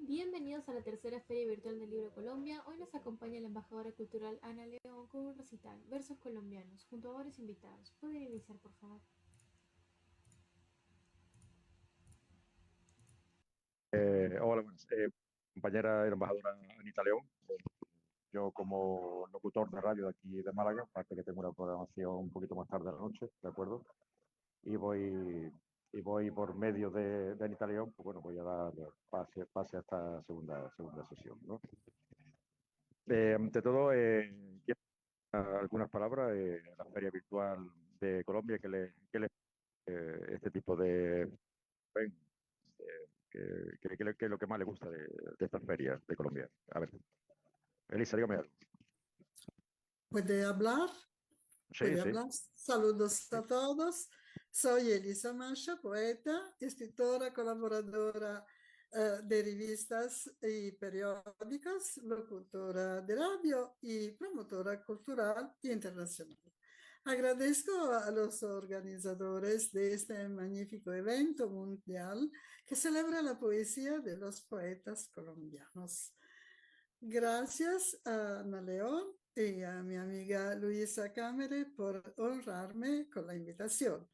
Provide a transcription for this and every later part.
Bienvenidos a la tercera Feria Virtual del Libro Colombia. Hoy nos acompaña la embajadora cultural Ana León con un recital, Versos Colombianos, junto a varios invitados. ¿Pueden iniciar, por favor? Hola, buenas. Compañera y embajadora Anita León. Yo como locutor de radio de aquí de Málaga, aparte que tengo una programación un poquito más tarde de la noche, ¿de acuerdo? Y voy por medio de Anita León, pues bueno, voy a dar pase a esta segunda sesión, ¿no? Ante todo, quiero dar algunas palabras a la Feria Virtual de Colombia este tipo de que es lo que más le gusta de estas ferias de Colombia. A ver, Elisa, dígame algo. ¿Puede hablar? Sí, ¿Puede sí. hablar? Saludos a todos. Soy Elisa Masha, poeta, escritora, colaboradora de revistas y periódicas, locutora de radio y promotora cultural internacional. Agradezco a los organizadores de este magnífico evento mundial que celebra la poesía de los poetas colombianos. Gracias a Ana León y a mi amiga Luisa Cámara por honrarme con la invitación.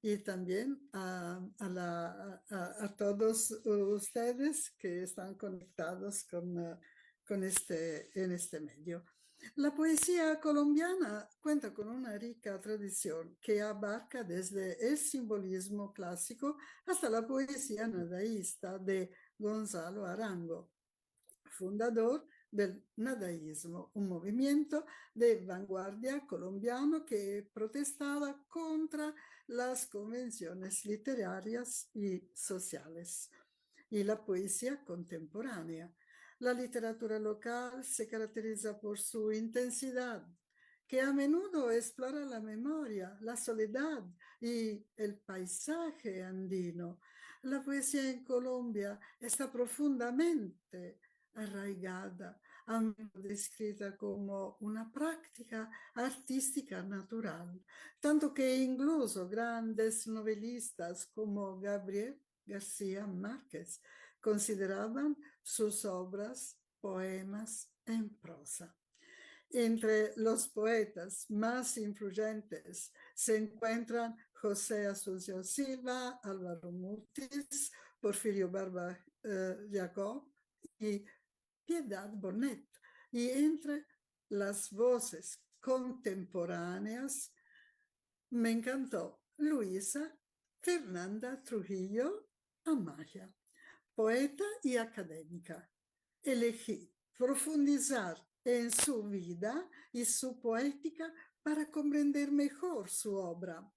Y también a todos ustedes que están conectados en este medio. La poesía colombiana cuenta con una rica tradición que abarca desde el simbolismo clásico hasta la poesía nadaísta de Gonzalo Arango, fundador del nadaísmo, un movimiento de vanguardia colombiano que protestaba contra las convenciones literarias y sociales. Y la poesía contemporánea. La literatura local se caracteriza por su intensidad, que a menudo explora la memoria, la soledad y el paisaje andino. La poesía en Colombia está profundamente arraigada, a menudo descrita como una práctica artística natural, tanto que incluso grandes novelistas como Gabriel García Márquez consideraban sus obras poemas en prosa. Entre los poetas más influyentes se encuentran José Asunción Silva, Álvaro Mutis, Porfirio Barba Jacob y Piedad Bonet. Y entre las voces contemporáneas me encantó Luisa Fernanda Trujillo Amaya, poeta y académica. Elegí profundizar en su vida y su poética para comprender mejor su obra.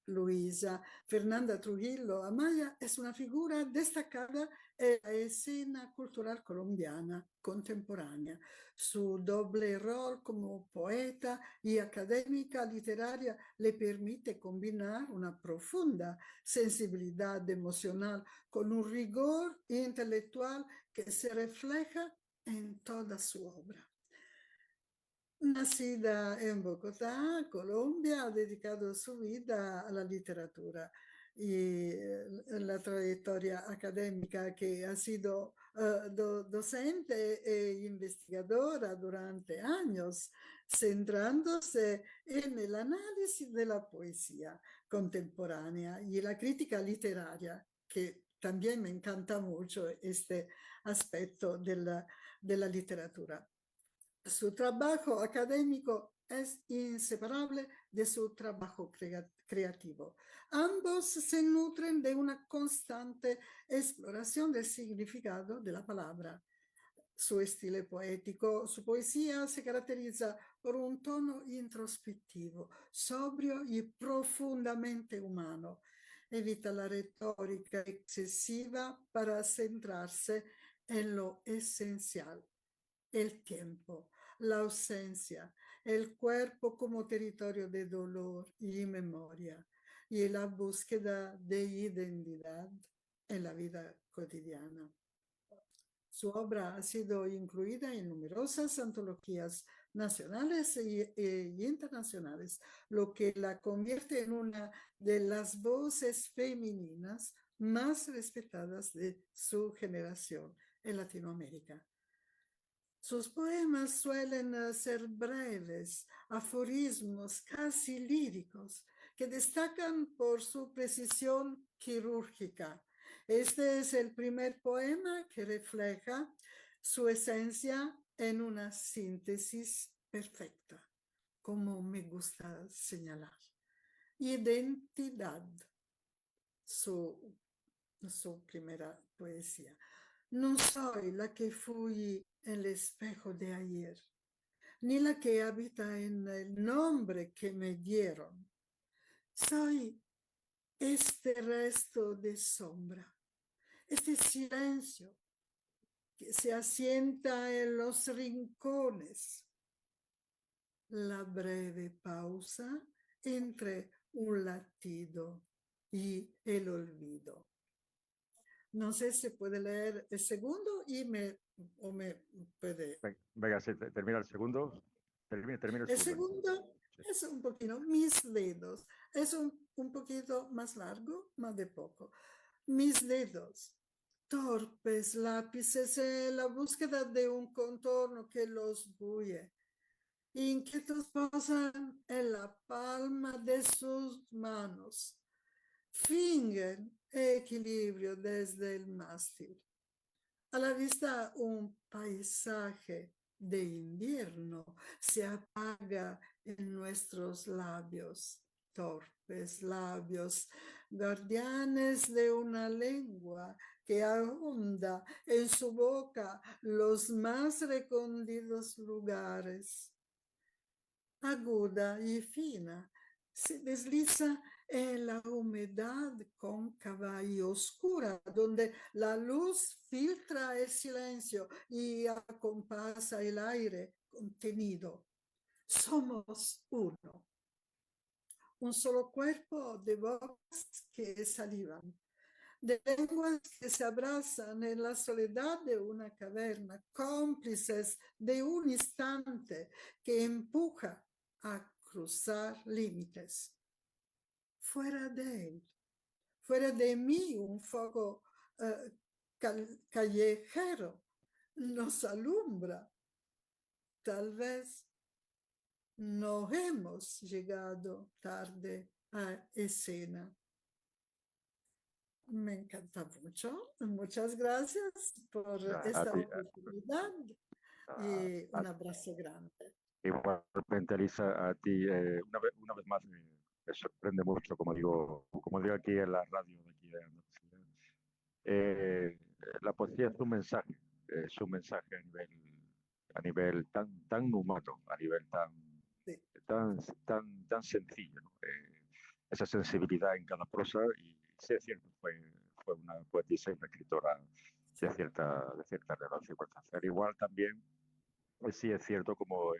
Luisa Fernanda Trujillo Amaya es una figura destacada en la escena cultural colombiana contemporánea. Su doble rol como poeta y académica literaria le permite combinar una profunda sensibilidad emocional con un rigor intelectual que se refleja en toda su obra. Nacida en Bogotá, Colombia, ha dedicado su vida a la literatura y la trayectoria académica que ha sido docente e investigadora durante años, centrándose en el análisis de la poesía contemporánea y la crítica literaria, que también me encanta mucho este aspecto de la literatura. Su trabajo académico es inseparable de su trabajo creativo. Ambos se nutren de una constante exploración del significado de la palabra. Su estilo poético, su poesía se caracteriza por un tono introspectivo, sobrio y profundamente humano. Evita la retórica excesiva para centrarse en lo esencial. el tiempo, la ausencia, el cuerpo como territorio de dolor y memoria, y la búsqueda de identidad en la vida cotidiana. Su obra ha sido incluida en numerosas antologías nacionales y internacionales, lo que la convierte en una de las voces femeninas más respetadas de su generación en Latinoamérica. Sus poemas suelen ser breves, aforismos casi líricos, que destacan por su precisión quirúrgica. Este es el primer poema que refleja su esencia en una síntesis perfecta, como me gusta señalar. Identidad, su primera poesía. No soy la que fui el espejo de ayer, ni la que habita en el nombre que me dieron. Soy este resto de sombra, este silencio que se asienta en los rincones, la breve pausa entre un latido y el olvido. No sé si puede leer el segundo o me puede. Venga, sí, termina el segundo. Termina el El segundo. segundo es un poquito, mis dedos. Es un poquito más largo, más de poco. Mis dedos, torpes lápices en la búsqueda de un contorno que los bulle. Inquietos posan en la palma de sus manos. Fingen equilibrio desde el mástil. A la vista un paisaje de invierno se apaga en nuestros labios, torpes labios, guardianes de una lengua que ahonda en su boca los más recónditos lugares. Aguda y fina, se desliza en la humedad cóncava y oscura, donde la luz filtra el silencio y acompasa el aire contenido. Somos uno, un solo cuerpo de bocas que salivan, de lenguas que se abrazan en la soledad de una caverna, cómplices de un instante que empuja a cruzar límites. Fuera de él, fuera de mí, un fuego callejero nos alumbra. Tal vez no hemos llegado tarde a escena. Me encanta mucho. Muchas gracias por A esta ti, oportunidad y un abrazo grande. igualmente, Elisa, a ti una vez más me sorprende mucho, como digo aquí en la radio de aquí de Andalucía. La poesía es un mensaje a nivel tan humano, a nivel Sí, tan sencillo, ¿no? Esa sensibilidad en cada prosa, y sí es cierto, fue una poetisa y una escritora sí, de cierta relevancia y importancia. Pero igual también sí es cierto como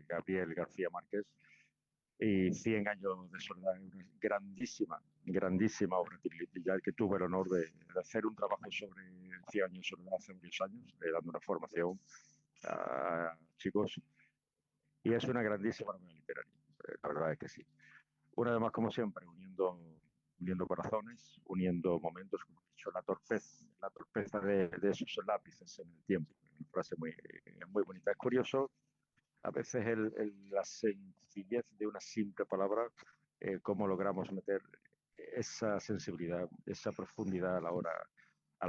Gabriel García Márquez y Cien años de soledad, una grandísima obra literal que tuve el honor de hacer un trabajo sobre Cien años de soledad hace varios años, dando una formación a chicos, y es una grandísima obra literaria, la verdad es que sí. Una vez más, como siempre, uniendo corazones, uniendo momentos, como he dicho, la torpeza de esos lápices en el tiempo. Una frase muy bonita. Es curioso, a veces la sencillez de una simple palabra, cómo logramos meter esa sensibilidad, esa profundidad a la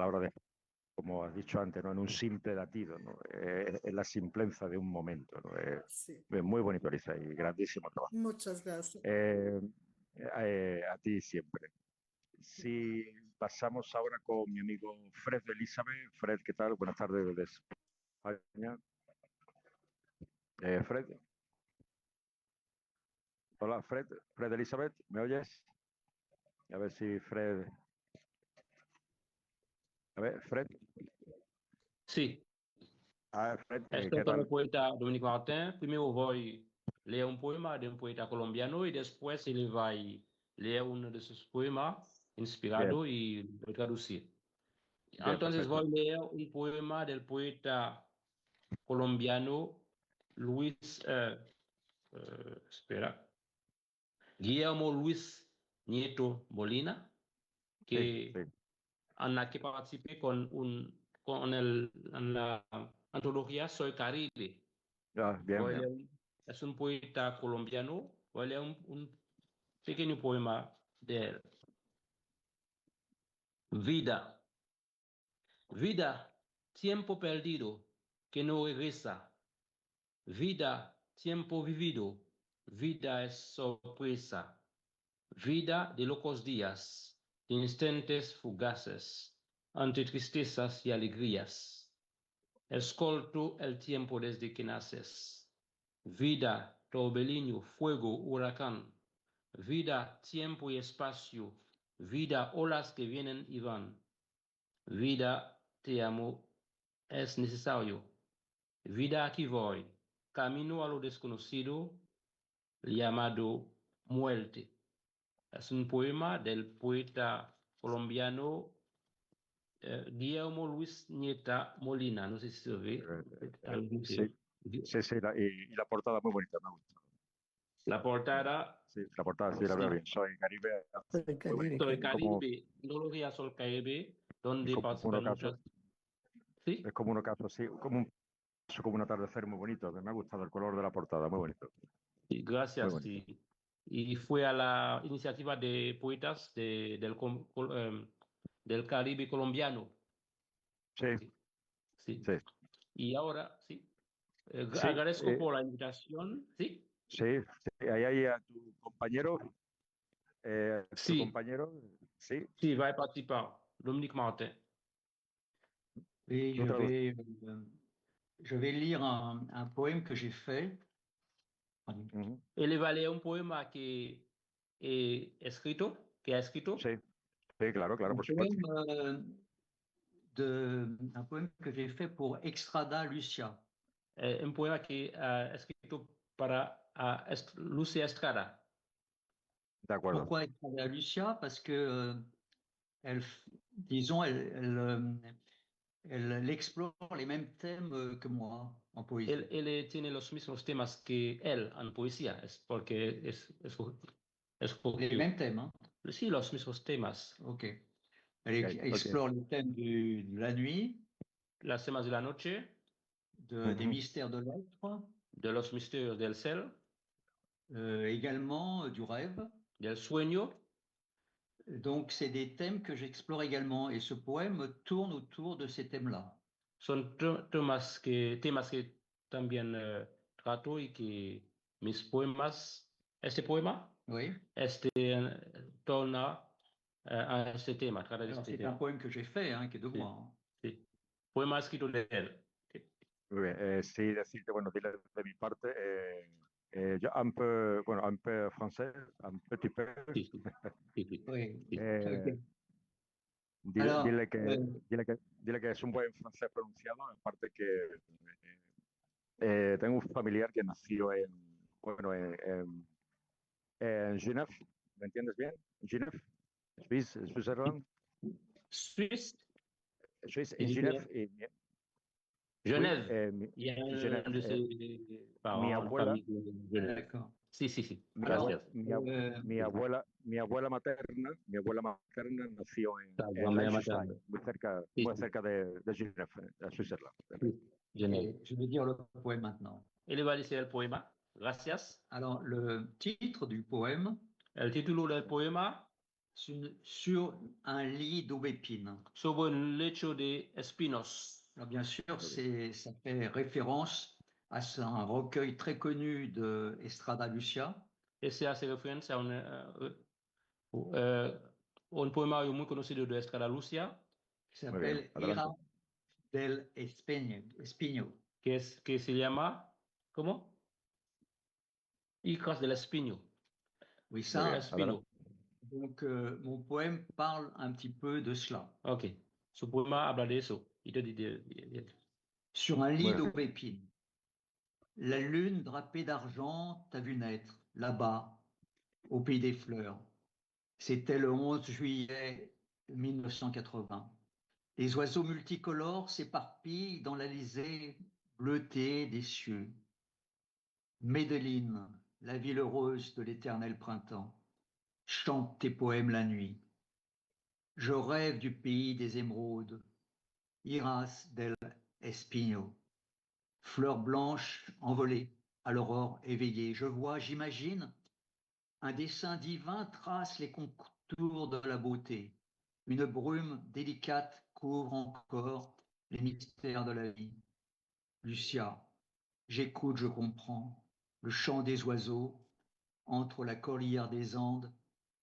hora de, como has dicho antes, ¿no? En un simple latido, ¿no? En la simpleza de un momento, ¿no? sí. Muy bonito, Elisa, y grandísimo trabajo. Muchas gracias. Eh, a ti siempre. Si pasamos ahora con mi amigo Fred Elizabeth. Fred, ¿qué tal? Buenas tardes desde España. Fred. Hola, Fred. Fred Elizabeth, ¿me oyes? A ver si Fred. A ver, Fred. Sí, Fred, Estoy ¿qué con el tal? poeta Dominique Martin. Primero voy a leer un poema de un poeta colombiano y después él va a leer uno de sus poemas Bien, inspirado y lo traducir. bien, Entonces perfecto. voy a leer un poema del poeta colombiano Luis, espera, Guillermo Luis Nieto Molina, Sí, que sí. que participé en la antología Soy Caribe. Bien, bien. Es un poeta colombiano. Voy a leer un pequeño poema de él. Vida, vida, tiempo perdido que no regresa. Vida, tiempo vivido, vida es sorpresa. Vida de locos días, de instantes fugaces, ante tristezas y alegrías. Escolto el tiempo desde que naces. Vida, torbellino, fuego, huracán. Vida, tiempo y espacio. Vida, olas que vienen y van. Vida, te amo, es necesario. Vida, aquí voy. Camino a lo desconocido, llamado muerte. Es un poema del poeta colombiano Guillermo Luis Nieta Molina. No sé si se ve. Sí, sí, sí. Y la portada muy bonita, me gusta. La portada, Sí, la portada sí la veo bien. Soy Caribe, Soy muy bonito. Soy Como, Caribe, Antología Sol Caribe, y donde como participan uno caso, muchos. ¿Sí? es como un caso así, como un atardecer muy bonito. Me ha gustado el color de la portada, muy bonito. Sí, Muy gracias. bonito. Sí. Y fue a la iniciativa de poetas del Caribe colombiano. Sí, Sí, sí. sí, Y ahora, sí. sí, Agradezco por la invitación. Sí, sí, sí. Ahí hay a tu sí, compañero, sí, sí, va a participar. Dominique Martin. Et tú traduces. je vais lire un poème que j'ai fait. Ujú. Él va a leer un poema que ha escrito. Sí, sí, claro, claro, Un por supuesto. poème, un poème que j'ai fait pour Extrada Lucia. Un poema que ha escrito para Lucia Estrada. De acuerdo. Pourquoi Extrada Lucia? Parce que disons, elle explore les mêmes thèmes que moi en poésie. Él tiene los mismos temas que él en poesía, es porque Les mêmes thèmes, hein? sí, los mismos temas. Ok. Elle Ok, explore les thèmes de la nuit, Los temas de la noche, des Ujú. mystères de l'être, de los misterios del ser, également du rêve. del sueño. Donc, c'est des thèmes que j'explore également et ce poème tourne autour de ces thèmes-là. Son temas que también trato y que mis poemas, este poema, Oui. torna a este tema, trata de Alors, este c'est tema. un poème que j'ai fait, hein, qui est de Sí, moi, hein. sí. Poema escrito de él. Muy bien. Sí, decirte, bueno, dile de mi parte, yo un peu français, un petit peu. Sí, sí, sí, sí, Oui. sí. Eh, Ok. dile, Alors, dile que es un buen francés pronunciado, aparte que tengo un familiar que nació bueno, en Genève, ¿me entiendes bien? Genève, Switzerland, Suisse, Suisse, il en disait Genève, oui, Genève. Il y a un de Genève. ses Mi parents, une abuela, famille de Genève. d'accord. Sí, sí, sí. mi, abue- Alors, Gracias. mi, ab- mi abuela materna nació Ta en grand-mère Liechtenstein, maternelle. muy Sí, cerca de Genève, de Switzerland. sí, Genève. et je vais dire le poème maintenant. Él va a decir el poema. Gracias. Alors, le titre du poème, El título del poema, sur un lit d'aubépine. sobre un lecho de espinos. Alors, bien sûr, ça fait référence à un recueil très connu de Estrada Lucia, Ese hace referencia a un poemario muy conocido de Estrada Lucia, qui Muy bien, s'appelle Ira adelante. del Espino. que se llama, ¿cómo? Hijas del Espino. Oui, Muy ça. bien, Espino. Donc, mon poème parle un petit peu de cela. Ok. Su poema habla de eso. Sur un lit Bueno, d'aubépine, la lune drapée d'argent t'a vu naître, là-bas, au pays des fleurs. C'était le 11 juillet 1980. Les oiseaux multicolores s'éparpillent dans l'Alizé bleutée des cieux. Medellin, la ville heureuse de l'éternel printemps, chante tes poèmes la nuit. Je rêve du pays des émeraudes, Iras del Espino, fleurs blanches envolées à l'aurore éveillée. Je vois, j'imagine, un dessin divin trace les contours de la beauté. Une brume délicate couvre encore les mystères de la vie. Lucia, j'écoute, je comprends le chant des oiseaux entre la cordillère des Andes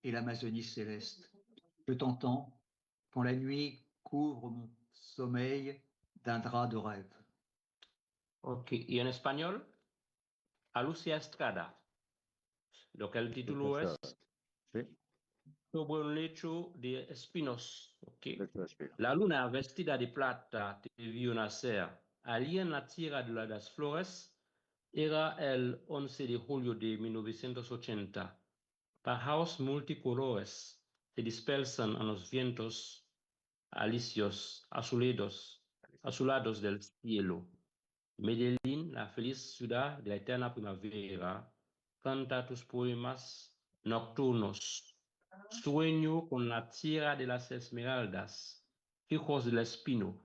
et l'Amazonie céleste. Je t'entends quand la nuit couvre mon sommeil d'un drap de rêve. Ok, y en español, a Lucia Estrada, lo que el título es sí, Sobre un lecho de espinos. Ok. lecho de espino. La luna vestida de plata te vio nacer. Allí en la tierra de las flores era el 11 de julio de 1980. Pájaros multicolores se dispersan en los vientos alisios, azulados del cielo. Medellín, la feliz ciudad de la eterna primavera, canta tus poemas nocturnos. Sueño con la tierra de las esmeraldas, hijos del espino,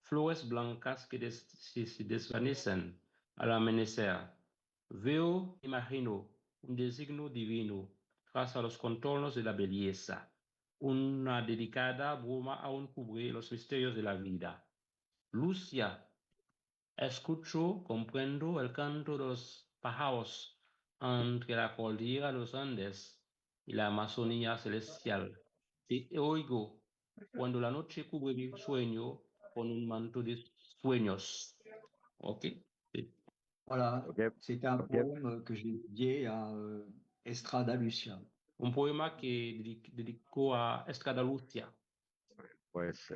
flores blancas que se desvanecen al amanecer. Veo, imagino, un designo divino tras a los contornos de la belleza. Una delicada bruma aún cubre los misterios de la vida. Lucia, escucho, comprendo el canto de los pájaros entre la cordillera de los Andes y la Amazonía celestial. Te oigo cuando la noche cubre mi sueño con un manto de sueños. Ok. Sí. Voilà, Ok, c'était un ok. poème que j'ai dédié à Estrada Lucia. Un poema que dedicó a Estrada Lucia. Pues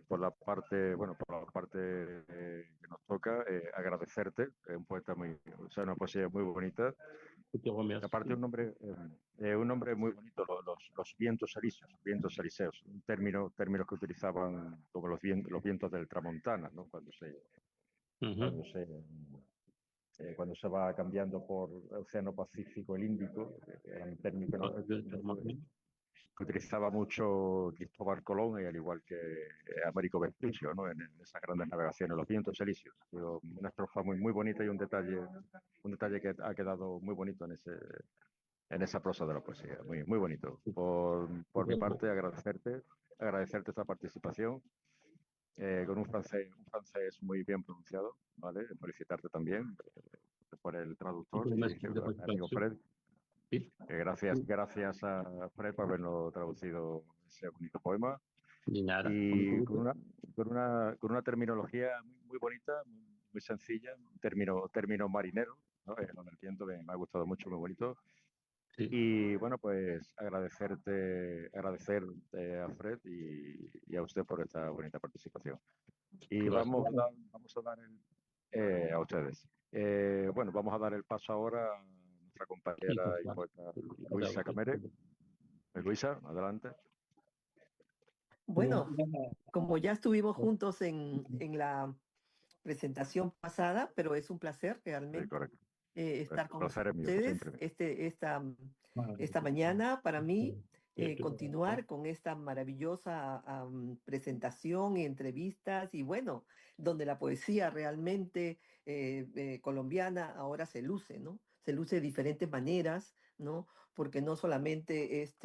por la parte que nos toca, agradecerte, un poeta muy, o sea, una poesía muy bonita. Que te remercie. Aparte un nombre muy bonito, los vientos alisios, vientos aliseos, un término que utilizaban como los vientos del Tramontana, ¿no? Cuando se, cuando se va cambiando por el Océano Pacífico, el Índico, era un término que utilizaba mucho Cristóbal Colón, y al igual que Américo Vespuccio, ¿no? En esas grandes navegaciones, los vientos elíseos. Una estrofa muy, muy bonita y un detalle que ha quedado muy bonito en esa prosa de la poesía. Muy, muy bonito. Por mi parte, agradecerte esta participación. Con un francés muy bien pronunciado, ¿vale? Felicitarte también por el traductor, mi amigo Fred. Gracias a Fred por habernos traducido ese bonito poema. Ni nada. Y con una terminología muy bonita, muy sencilla, un término marinero, ¿no? Lo del viento me ha gustado mucho, muy bonito. Sí. Y bueno, pues agradecer a Fred y a usted por esta bonita participación. Y vamos a dar a ustedes. Bueno, vamos a dar el paso ahora a nuestra compañera y poeta Luisa Camere. Luisa, adelante. Bueno, como ya estuvimos juntos en la presentación pasada, pero es un placer Sí, realmente correcto. estar con Placer es mío, ustedes siempre. esta mañana para mí. Continuar con esta maravillosa presentación y entrevistas y bueno, donde la poesía realmente colombiana ahora se luce, ¿no? Se luce de diferentes maneras, ¿no? Porque no solamente es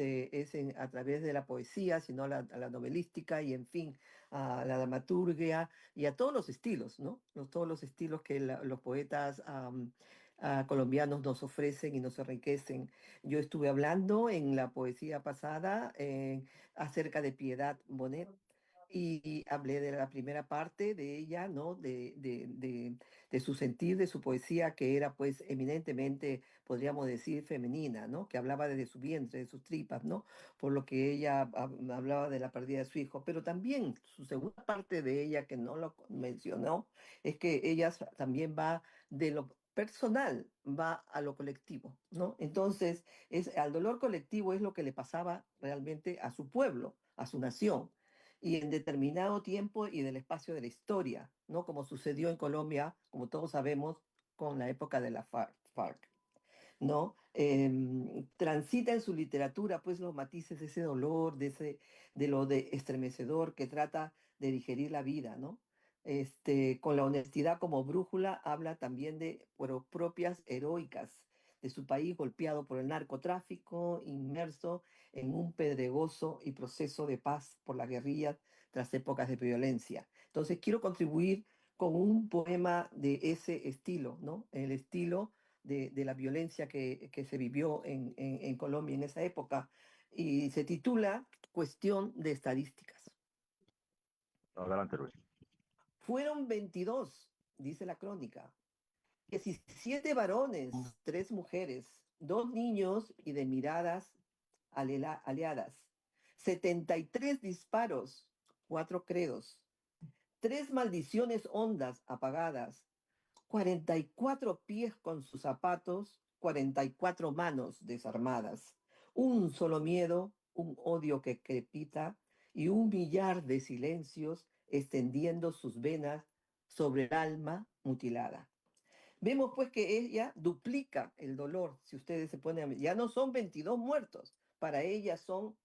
a través de la poesía, sino a la novelística y en fin, a la dramaturgia y a todos los estilos, ¿no? Todos los estilos que los poetas colombianos nos ofrecen y nos enriquecen. Yo estuve hablando en la poesía pasada acerca de Piedad Bonet y hablé de la primera parte de ella, ¿no? De su sentir, de su poesía, que era pues eminentemente, podríamos decir, femenina, ¿no? Que hablaba desde su vientre, de sus tripas, ¿no? Por lo que ella hablaba de la pérdida de su hijo. Pero también su segunda parte de ella, que no lo mencionó, es que ella también va de lo personal, va a lo colectivo, ¿no? Entonces, al dolor colectivo es lo que le pasaba realmente a su pueblo, a su nación y en determinado tiempo y del espacio de la historia, ¿no? Como sucedió en Colombia, como todos sabemos, con la época de la FARC, ¿no? Transita en su literatura, pues, los matices de ese dolor, de lo de estremecedor que trata de digerir la vida, ¿no? Con la honestidad como brújula, habla también de propias heroicas de su país golpeado por el narcotráfico, inmerso en un pedregoso y proceso de paz por la guerrilla tras épocas de violencia. Entonces, quiero contribuir con un poema de ese estilo, ¿no? El estilo de la violencia que se vivió en Colombia en esa época y se titula Cuestión de estadísticas. Adelante, Luis. Fueron 22, dice la crónica, 17 varones, 3 mujeres, 2 niños y de miradas aliadas, 73 disparos, 4 credos, 3 maldiciones hondas apagadas, 44 pies con sus zapatos, 44 manos desarmadas, un solo miedo, un odio que crepita y un millar de silencios extendiendo sus venas sobre el alma mutilada. Vemos pues que ella duplica el dolor, si ustedes se ponen a ver. Ya no son 22 muertos, para ella son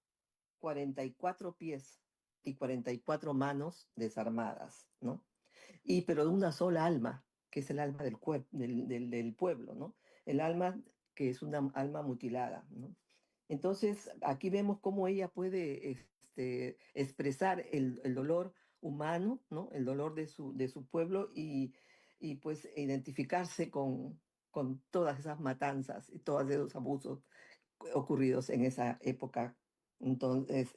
44 pies y 44 manos desarmadas, ¿no? Pero de una sola alma, que es el alma del pueblo, ¿no? El alma que es una alma mutilada, ¿no? Entonces, aquí vemos cómo ella puede expresar el dolor humano, ¿no? El dolor de su pueblo y pues identificarse con todas esas matanzas y todos esos abusos ocurridos en esa época. Entonces,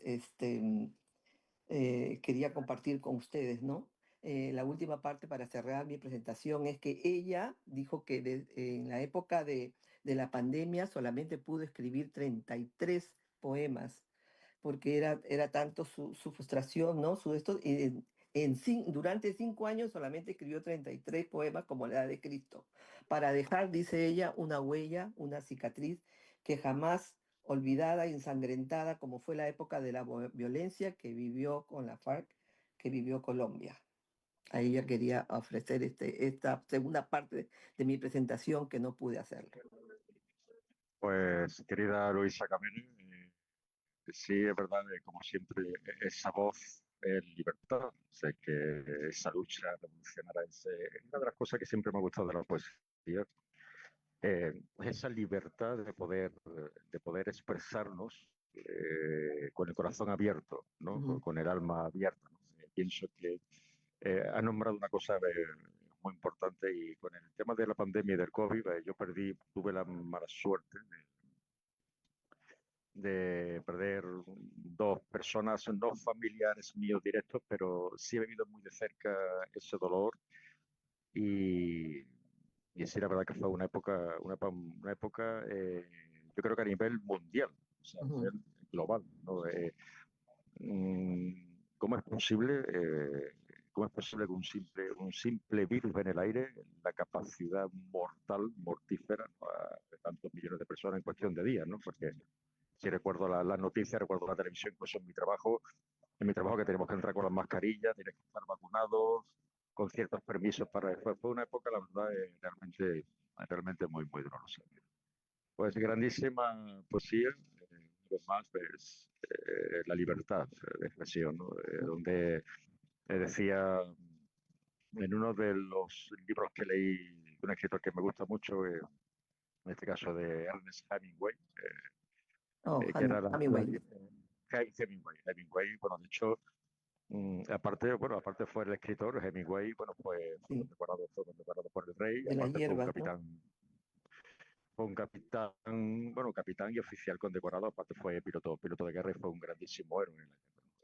quería compartir con ustedes, ¿no? La última parte para cerrar mi presentación es que ella dijo que en la época de la pandemia solamente pudo escribir 33 poemas, porque era tanto su frustración, ¿no? Durante 5 años solamente escribió 33 poemas como la edad de Cristo, para dejar, dice ella, una huella, una cicatriz que jamás olvidada, ensangrentada, como fue la época de la violencia que vivió con la FARC, que vivió Colombia. A ella quería ofrecer esta segunda parte de mi presentación que no pude hacerlo. Pues, querida Luisa Camene, sí, es verdad, como siempre, esa voz es libertad. Sé que esa lucha revolucionaria es una de las cosas que siempre me ha gustado de la poesía. Esa libertad de poder expresarnos con el corazón abierto, ¿no? Con el alma abierta, ¿no? Pienso que ha nombrado una cosa muy importante y con el tema de la pandemia y del COVID, tuve la mala suerte de perder 2 personas, no familiares míos directos, pero sí he vivido muy de cerca ese dolor y, y sí, la verdad que fue una época yo creo que a nivel mundial, o sea, a nivel global, ¿no? ¿Cómo es posible? ¿Cómo es posible que un simple virus en el aire, la capacidad mortal, mortífera, ¿no? De tantos millones de personas en cuestión de días, ¿no? Porque si recuerdo las noticias, recuerdo la televisión, incluso en mi trabajo que tenemos que entrar con las mascarillas, tienes que estar vacunados, con ciertos permisos para... Fue una época, la verdad, realmente muy, muy dolorosa. Pues grandísima poesía, además, pues, la libertad de expresión, ¿no? Donde decía en uno de los libros que leí, un escritor que me gusta mucho, en este caso de Ernest Hemingway, que era Hemingway. Hemingway, bueno, de hecho, aparte fue el escritor, Hemingway, bueno, Sí, fue condecorado por el rey, de las aparte hierbas, ¿no? fue un capitán, bueno, capitán y oficial condecorado, aparte fue piloto de guerra y fue un grandísimo héroe en la guerra.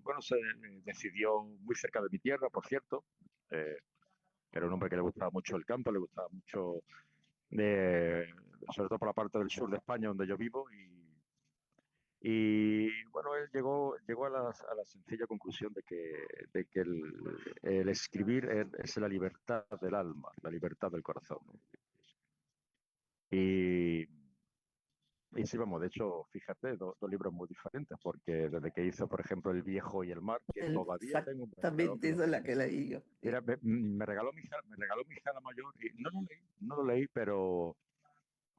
Bueno, se decidió muy cerca de mi tierra, por cierto. Era un hombre que le gustaba mucho el campo, le gustaba mucho, sobre todo por la parte del sur de España donde yo vivo. Y bueno, él llegó a la sencilla conclusión de que el escribir es la libertad del alma, la libertad del corazón, ¿no? Y, y sí, vamos, de hecho, fíjate, dos libros muy diferentes, porque desde que hizo, por ejemplo, El viejo y el mar, que todavía tengo, Exactamente, esa es la que leí yo. mira, me regaló mi hija la mayor y no lo leí, pero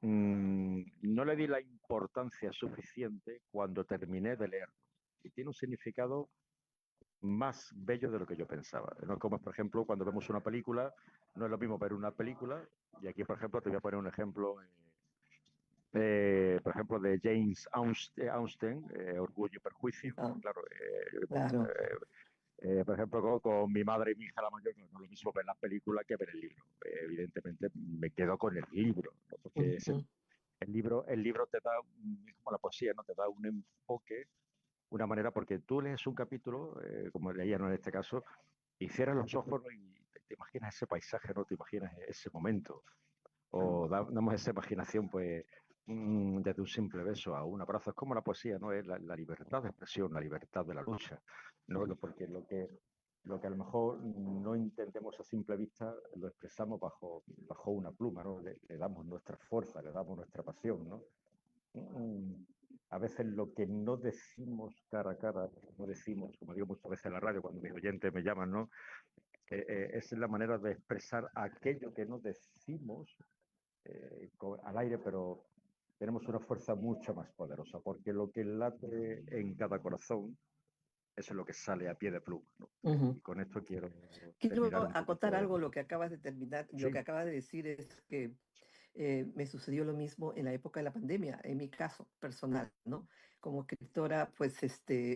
no le di la importancia suficiente cuando terminé de leerlo. Y tiene un significado más bello de lo que yo pensaba. No es como, por ejemplo, cuando vemos una película, no es lo mismo ver una película, y aquí, por ejemplo, te voy a poner un ejemplo, por ejemplo, de James Austen, Orgullo y Prejuicio. Ah, Claro, claro. por ejemplo, con mi madre y mi hija la mayor, no es lo mismo ver la película que ver el libro. Evidentemente, me quedo con el libro, ¿no? Porque Ujú. el libro te da, es como la poesía, ¿no? Te da un enfoque, una manera, porque tú lees un capítulo, como leía, ¿no? En este caso, y cierras los ojos, ¿no? Y te imaginas ese paisaje, ¿no? Te imaginas ese momento. O damos esa imaginación, pues, desde un simple beso a un abrazo. Es como la poesía, ¿no? Es la libertad de expresión, la libertad de la lucha, ¿no? Porque lo que a lo mejor no entendemos a simple vista, lo expresamos bajo una pluma, ¿no? Le damos nuestra fuerza, le damos nuestra pasión, ¿no? A veces lo que no decimos cara a cara, no decimos, como digo muchas veces en la radio cuando mis oyentes me llaman, ¿no? Es la manera de expresar aquello que no decimos al aire, pero tenemos una fuerza mucho más poderosa, porque lo que late en cada corazón, eso es lo que sale a pie de pluma, ¿no? Ujú. Y con esto quiero Quiero terminar un acotar poquito. algo, lo que acabas de terminar, lo Sí, que acabas de decir es que me sucedió lo mismo en la época de la pandemia, en mi caso personal, ¿no? Como escritora, pues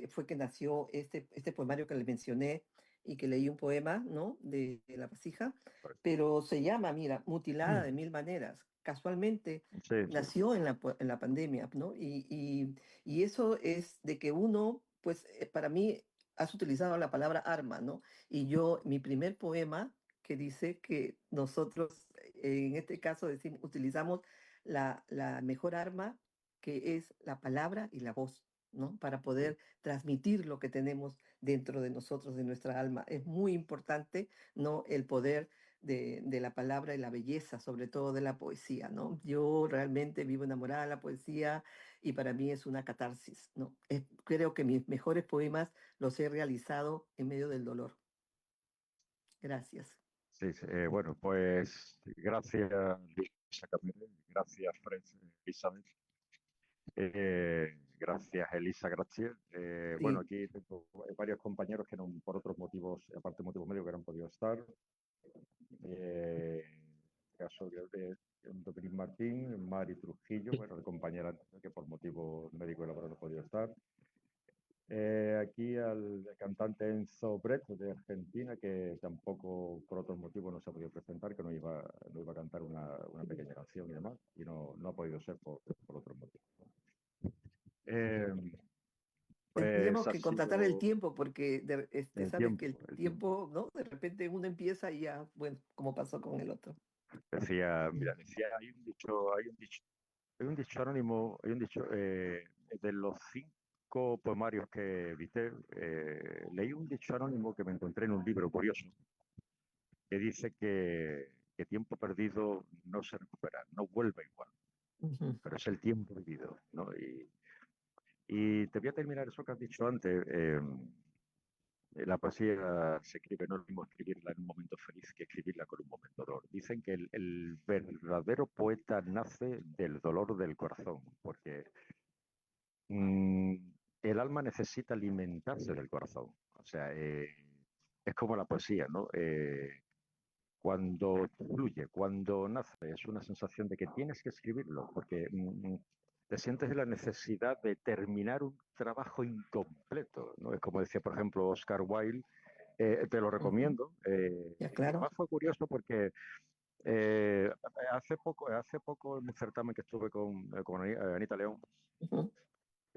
fue que nació este poemario que le mencioné y que leí un poema, ¿no? De La Vasija, pero se llama, mira, Mutilada de mil maneras. Casualmente sí, nació en la pandemia, ¿no? Y eso es de que uno, pues para mí, has utilizado la palabra arma, ¿no? Y yo, mi primer poema que dice que nosotros, en este caso, utilizamos la mejor arma, que es la palabra y la voz, ¿no? Para poder transmitir lo que tenemos dentro de nosotros, de nuestra alma. Es muy importante, ¿no? El poder de la palabra y la belleza, sobre todo de la poesía, ¿no? Yo realmente vivo enamorada de la poesía y para mí es una catarsis, ¿no? Creo que mis mejores poemas los he realizado en medio del dolor. Gracias. sí, sí, bueno, pues gracias, Lisa Camille, gracias, Elizabeth, gracias, Elisa Gracias. Bueno, Sí, aquí tengo varios compañeros que no, por otros motivos, aparte de motivos médicos, que no han podido estar. En este caso de Dominic Martín, Mari Trujillo, bueno, de compañera que por motivos médicos y laborales no ha podido estar. Aquí al cantante Enzo Brett de Argentina, que tampoco por otros motivos no se ha podido presentar, que no iba a cantar una pequeña canción y demás, y no ha podido ser por otros motivos. Eh, pues tendríamos ha que contratar el sido tiempo porque el sabes que el tiempo. tiempo, ¿no? De repente uno empieza y ya, bueno, como pasó con el otro. Mira, hay un dicho anónimo, hay un dicho de los 5 poemarios que edité, leí un dicho anónimo que me encontré en un libro curioso, que dice que tiempo perdido no se recupera, no vuelve igual, Ujú. pero es el tiempo vivido, ¿no? Y te voy a terminar eso que has dicho antes. La poesía se escribe, no es lo mismo escribirla en un momento feliz que escribirla con un momento de dolor. Dicen que el verdadero poeta nace del dolor del corazón, porque mm, el alma necesita alimentarse del corazón. O sea, es como la poesía, ¿no? Cuando fluye, cuando nace, es una sensación de que tienes que escribirlo, porque te sientes la necesidad de terminar un trabajo incompleto, ¿no? Es como decía, por ejemplo, Oscar Wilde, te lo Ujú. recomiendo. Ya, Y claro. además fue curioso porque hace poco en un certamen que estuve con Anita León, Ujú.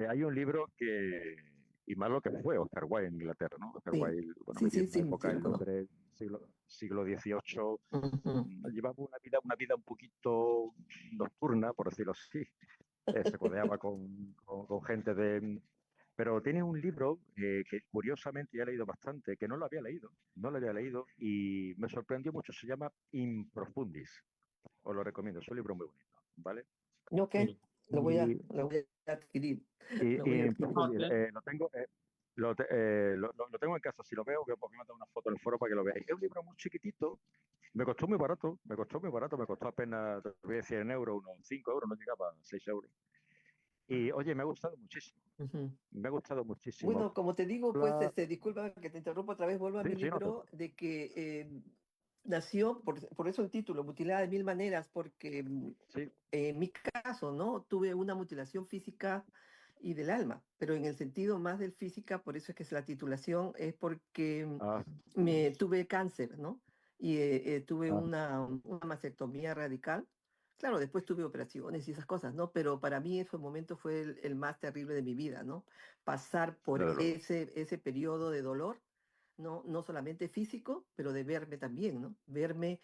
hay un libro que y más lo que fue Oscar Wilde en Inglaterra, ¿no? Oscar Sí, Wilde, bueno, sí, vivió sí, en una sí, época sí lo en conozco. Londres, siglo XVIII, Ujú. llevaba una vida un poquito nocturna, por decirlo así. Se codeaba con gente de... Pero tiene un libro que curiosamente ya he leído bastante, que no lo había leído y me sorprendió mucho, se llama In Profundis. Os lo recomiendo, es un libro muy bonito, ¿vale? Ok, Y, lo voy a adquirir. Lo y voy a In adquirir. Profundis, lo tengo, lo tengo en casa, si lo veo, que porque me da una foto en el foro para que lo veáis. Es un libro muy chiquitito, me costó muy barato, me costó apenas, te voy a decir en euros, unos 5 euros, no llegaba a 6 euros. Y oye, me ha gustado muchísimo, Ujú. me ha gustado muchísimo. Bueno, como te digo, pues, Habla- disculpa que te interrumpa otra vez, vuelvo a Sí, mi sí, no te... libro de que nació, por eso el título, Mutilada de Mil Maneras, porque Sí, en mi caso, ¿no? Tuve una mutilación física y del alma, pero en el sentido más del física, por eso es que es la titulación, es porque ah, me tuve cáncer, ¿no? Y tuve ah, una mastectomía radical. Claro, después tuve operaciones y esas cosas, ¿no? Pero para mí ese momento fue el más terrible de mi vida, ¿no? Pasar por desde luego. ese periodo de dolor, ¿no? No solamente físico, pero de verme también, ¿no? Verme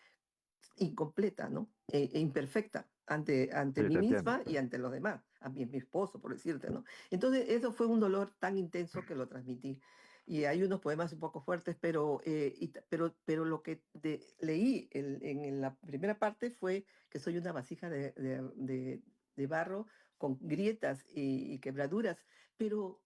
incompleta, ¿no? Imperfecta ante Sí, mí te entiendo. misma y ante los demás, a mi esposo, por decirte, ¿no? Entonces, eso fue un dolor tan intenso que lo transmití. Y hay unos poemas un poco fuertes, pero lo que leí en la primera parte fue que soy una vasija de barro con grietas y quebraduras, pero